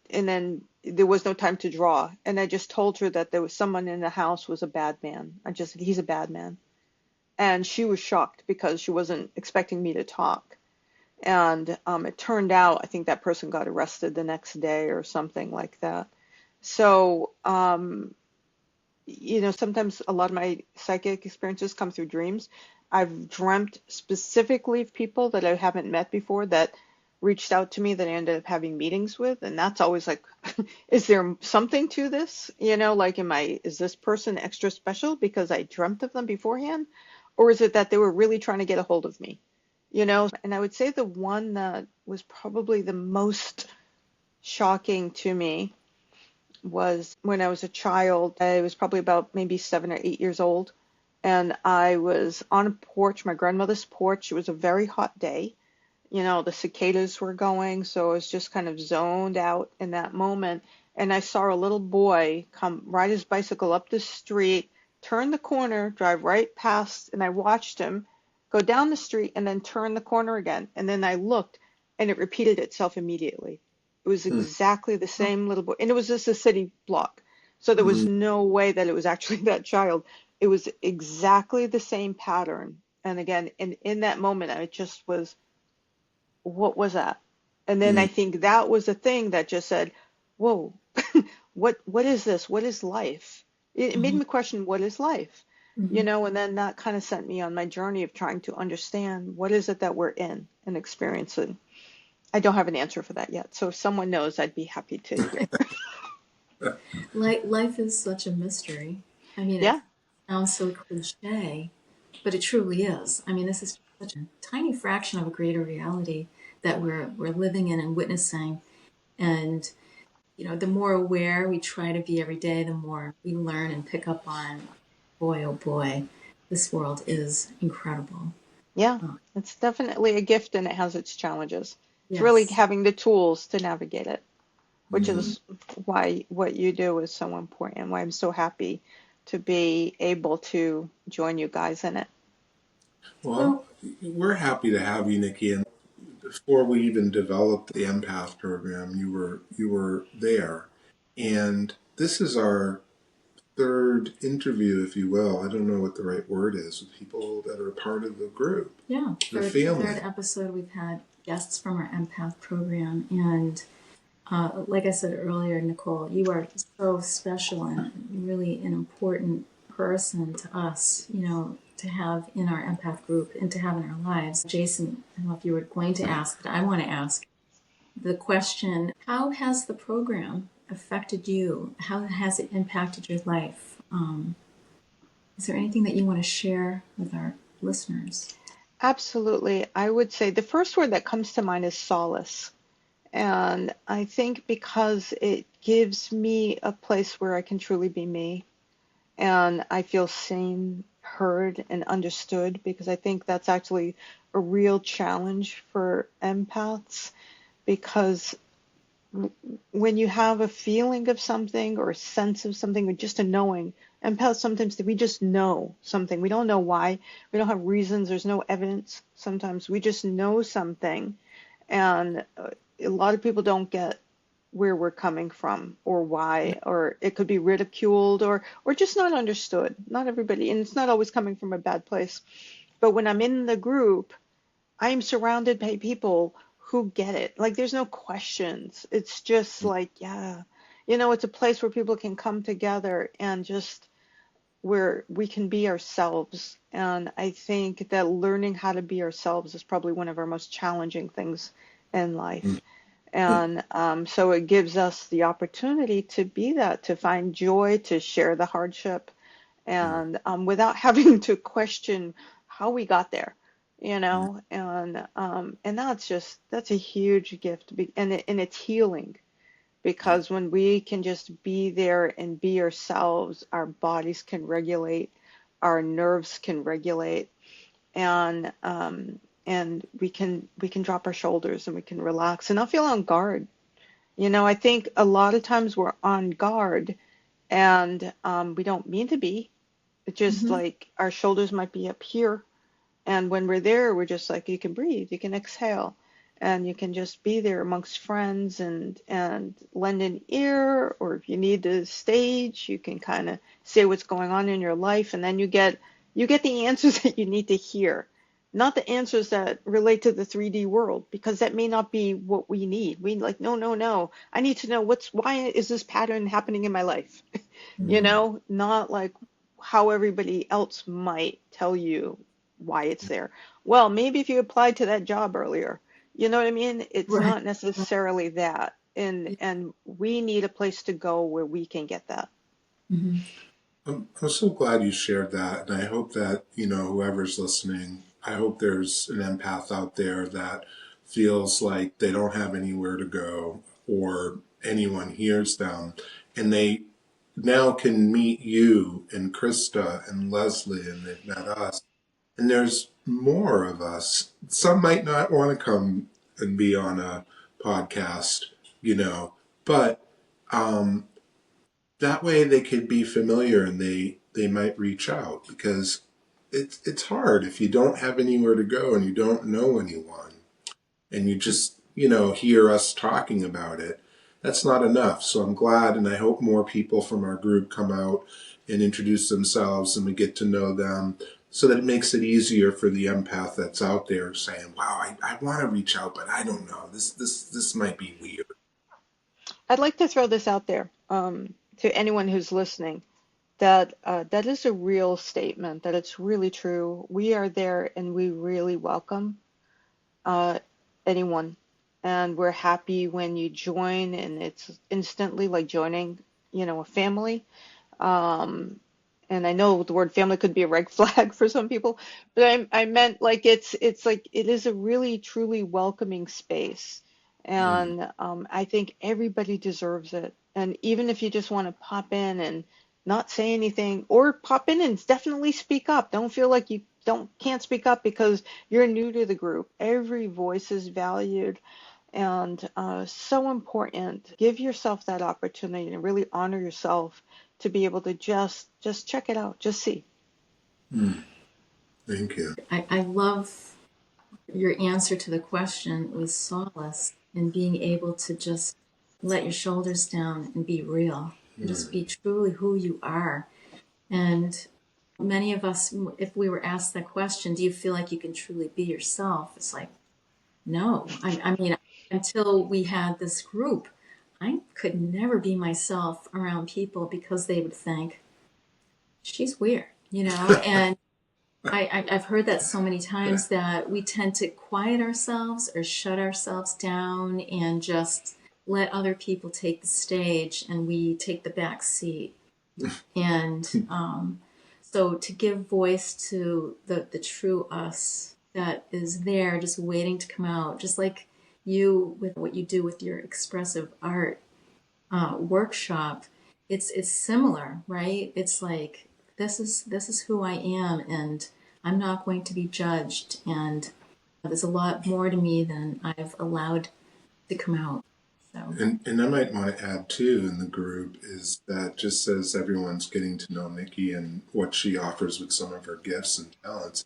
then there was no time to draw, and I just told her that there was someone in the house was a bad man. He's a bad man, and she was shocked because she wasn't expecting me to talk. And it turned out I think that person got arrested the next day or something like that. So sometimes a lot of my psychic experiences come through dreams. I've dreamt specifically of people that I haven't met before that reached out to me that I ended up having meetings with, and that's always like, is there something to this? Like, is this person extra special because I dreamt of them beforehand? Or is it that they were really trying to get a hold of me? And I would say the one that was probably the most shocking to me was when I was a child. I was probably about maybe 7 or 8 years old, and I was on a porch, my grandmother's porch. It was a very hot day. The cicadas were going, so I was just kind of zoned out in that moment. And I saw a little boy come ride his bicycle up the street, turn the corner, drive right past, and I watched him go down the street and then turn the corner again. And then I looked, and it repeated itself immediately. It was Hmm. exactly the same little boy, and it was just a city block. So there was Hmm. no way that it was actually that child. It was exactly the same pattern. And again, in that moment, I just was, what was that? And then Hmm. I think that was the thing that just said, whoa, what is this? What is life? It made Mhm, me question, what is life? mhm. And then that kind of sent me on my journey of trying to understand what is it that we're in and experiencing. I don't have an answer for that yet. So if someone knows, I'd be happy to hear. Life is such a mystery. I mean, it Yeah. sounds so cliche, but it truly is. I mean, this is such a tiny fraction of a greater reality that we're living in and witnessing. And the more aware we try to be every day, the more we learn and pick up on, boy, oh boy, this world is incredible. Yeah, Oh, it's definitely a gift and it has its challenges. It's really yes. having the tools to navigate it, which Mm. is why what you do is so important, why I'm so happy to be able to join you guys in it. Well, So, we're happy to have you, Nikki. And before we even developed the Empath program, you were there, and this is our third interview, if you will. I don't know what the right word is, with people that are part of the group, yeah, the third family. episode, we've had guests from our Empath program. And like I said earlier, Nicole, you are so special and really an important person to us, to have in our Empath group and to have in our lives. Jason, I don't know if you were going to ask, but I want to ask the question, how has the program affected you? How has it impacted your life? Is there anything that you want to share with our listeners? Absolutely. I would say the first word that comes to mind is solace. And I think because it gives me a place where I can truly be me and I feel seen, heard, and understood, because I think that's actually a real challenge for empaths because when you have a feeling of something or a sense of something or just a knowing, empaths sometimes we just know something. We don't know why. We don't have reasons. There's no evidence. Sometimes we just know something. And a lot of people don't get where we're coming from or why, or it could be ridiculed or just not understood. Not everybody, and it's not always coming from a bad place. But when I'm in the group, I am surrounded by people who get it. Like there's no questions. It's just like, yeah, it's a place where people can come together and just where we can be ourselves. And I think that learning how to be ourselves is probably one of our most challenging things in life. And so it gives us the opportunity to be that, to find joy, to share the hardship, and without having to question how we got there, and that's a huge gift, and it's healing because when we can just be there and be ourselves, our bodies can regulate, our nerves can regulate, and we can drop our shoulders and we can relax and not feel on guard. I think a lot of times we're on guard and we don't mean to be. It's just Mm-hmm. like our shoulders might be up here. And when we're there, we're just like, you can breathe, you can exhale, and you can just be there amongst friends and lend an ear, or if you need the stage, you can kind of say what's going on in your life, and then you get the answers that you need to hear. Not the answers that relate to the 3D world, because that may not be what we need. We like, no, no, no. I need to know why is this pattern happening in my life? Not like how everybody else might tell you why it's there. Well, maybe if you applied to that job earlier, you know what I mean? It's Right. not necessarily that. And we need a place to go where we can get that. Mm-hmm. I'm so glad you shared that, and I hope that whoever's listening. I hope there's an empath out there that feels like they don't have anywhere to go, or anyone hears them, and they now can meet you and Krista and Leslie, and they've met us. And there's more of us. Some might not want to come and be on a podcast, but um, that way they could be familiar, and they might reach out, because it's hard if you don't have anywhere to go and you don't know anyone, and you just hear us talking about it. That's not enough. So I'm glad, and I hope more people from our group come out and introduce themselves, and we get to know them, so that it makes it easier for the empath that's out there saying, wow, I want to reach out, but I don't know, this might be weird. I'd like to throw this out there to anyone who's listening that that is a real statement, that it's really true. We are there and we really welcome uh, anyone. And we're happy when you join, and it's instantly like joining, a family. Um, and I know the word family could be a red flag for some people, but I meant like it's like it is a really truly welcoming space, Mm. and I think everybody deserves it. And even if you just want to pop in and not say anything, or pop in and definitely speak up, don't feel like can't speak up because you're new to the group. Every voice is valued and so important. Give yourself that opportunity and really honor yourself to be able to just check it out, just see. Thank you. I love your answer to the question was solace and being able to just let your shoulders down and be real and just be truly who you are. And many of us, if we were asked that question, do you feel like you can truly be yourself? It's like, no. I mean, until we had this group, I could never be myself around people because they would think, she's weird, you know? And I've heard that so many times that we tend to quiet ourselves or shut ourselves down and just let other people take the stage and we take the back seat. And so to give voice to the true us that is there just waiting to come out, just like you with what you do with your expressive art workshop, it's similar, right? It's like this is who I am, and I'm not going to be judged, and there's a lot more to me than I've allowed to come out. So And I might want to add too in the group is that just as everyone's getting to know Nikki and what she offers with some of her gifts and talents,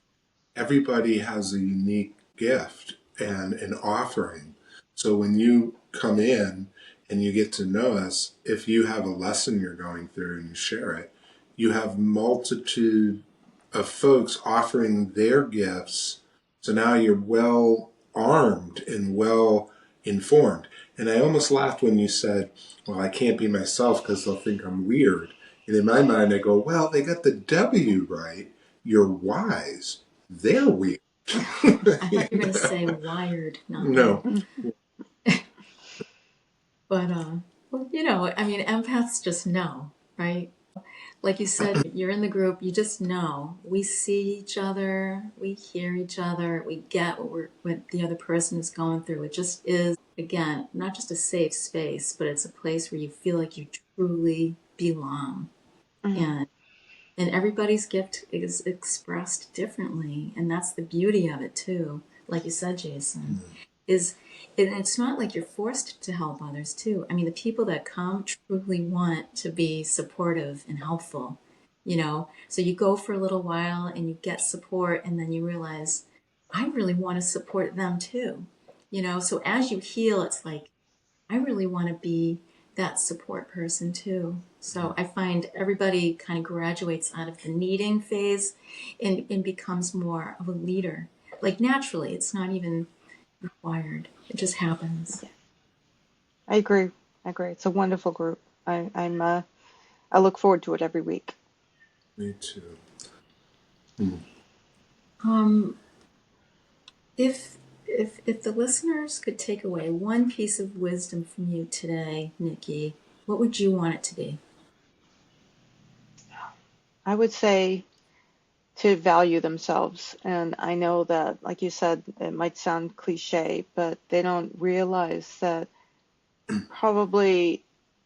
everybody has a unique gift and an offering. So when you come in and you get to know us, if you have a lesson you're going through and you share it, you have multitude of folks offering their gifts. So now you're well armed and well informed. And I almost laughed when you said, well, I can't be myself because they'll think I'm weird. And in my mind, I go, well, they got the W right. You're wise. They're weird. I thought you were going to say wired, not No. But, well, you know, I mean, empaths just know, right? Like you said, you're in the group, you just know. We see each other, we hear each other, we get what the other person is going through. It just is, again, not just a safe space, but it's a place where you feel like you truly belong. Mhm. And everybody's gift is expressed differently, and that's the beauty of it too. Like you said, Jason, is it's not like you're forced to help others too. I mean, the people that come truly want to be supportive and helpful, you know. So you go for a little while and you get support, and then you realize, I really want to support them too, you know. So as you heal, it's like I really want to be that support person too. So I find everybody kind of graduates out of the needing phase and becomes more of a leader. Like naturally, it's not even required. It just happens. Yeah, I agree. I agree. It's a wonderful group. I look forward to it every week. Me too. Um, if the listeners could take away one piece of wisdom from you today, Nikki, what would you want it to be? I would say to value themselves. And I know that, like you said, it might sound cliche, but they don't realize that probably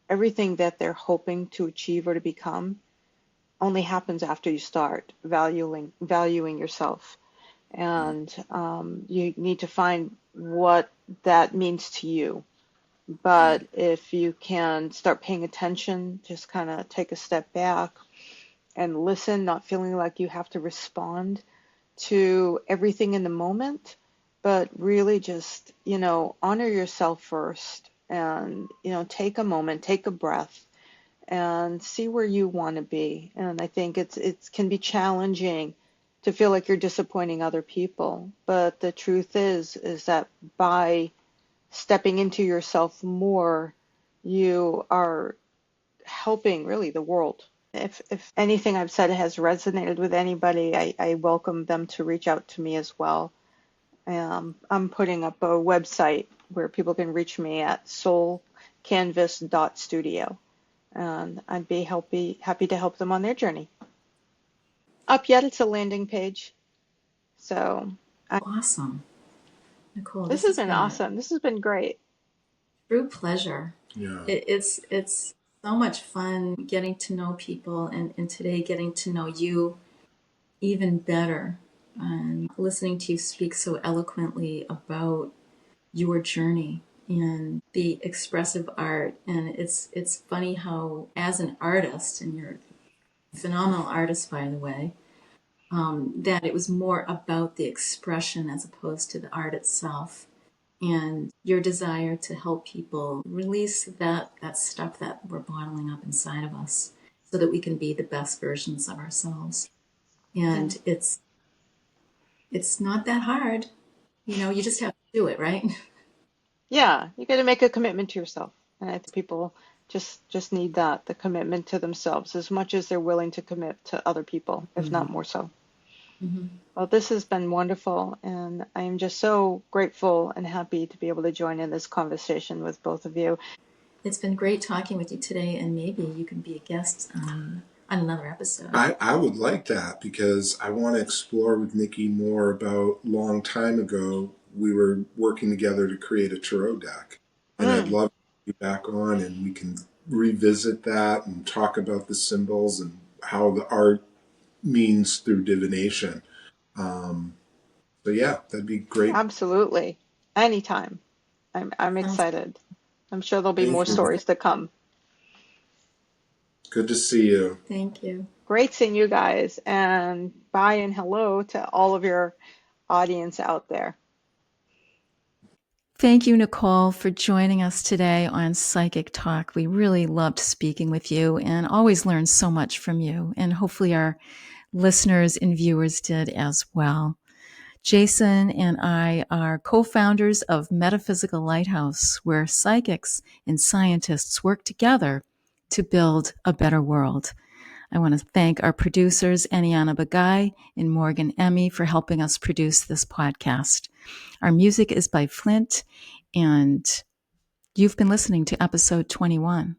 everything that they're hoping to achieve or to become only happens after you start valuing yourself. And you need to find what that means to you. But if you can start paying attention, just kind of take a step back and listen, not feeling like you have to respond to everything in the moment, but really just, honor yourself first and, take a moment, take a breath and see where you want to be. And I think it can be challenging to feel like you're disappointing other people, but the truth is that by stepping into yourself more, you are helping really the world. If anything I've said has resonated with anybody, I welcome them to reach out to me as well. I'm putting up a website where people can reach me at soulcanvas.studio, and I'd be happy to help them on their journey. Up yet, it's a landing page. So Awesome. Nicole, this this has has been been a awesome. This has been great. true pleasure. Yeah. It's so much fun getting to know people and today getting to know you even better. and listening to you speak so eloquently about your journey and the expressive art. And it's funny how, as an artist, and you're a phenomenal artist, by the way, that it was more about the expression as opposed to the art itself. And your desire to help people release that stuff that we're bottling up inside of us so that we can be the best versions of ourselves. And it's not that hard. You just have to do it, right? Yeah, you got to make a commitment to yourself. And I think people just need that, the commitment to themselves as much as they're willing to commit to other people, if Mm-hmm. not more so. Mm-hmm. Well, this has been wonderful, and I am just so grateful and happy to be able to join in this conversation with both of you. It's been great talking with you today, and maybe you can be a guest on another episode. I would like that because I want to explore with Nikki more about long time ago. We were working together to create a tarot deck. And I'd Mm, love to be back on and we can revisit that and talk about the symbols and how the art means through divination. So yeah, that'd be great. absolutely. Anytime. I'm Sounds excited. I'm sure there'll be more Thank you. stories to come. Good to see you. Thank you. Great seeing you guys, and bye and hello to all of your audience out there. Thank you, Nicole, for joining us today on Psychic Talk. We really loved speaking with you and always learned so much from you. And hopefully our listeners and viewers did as well. Jason and I are co-founders of Metaphysical Lighthouse, where psychics and scientists work together to build a better world. I want to thank our producers, Eniana Bagay and Morgan Emmy, for helping us produce this podcast. Our music is by Flint, and you've been listening to episode 21.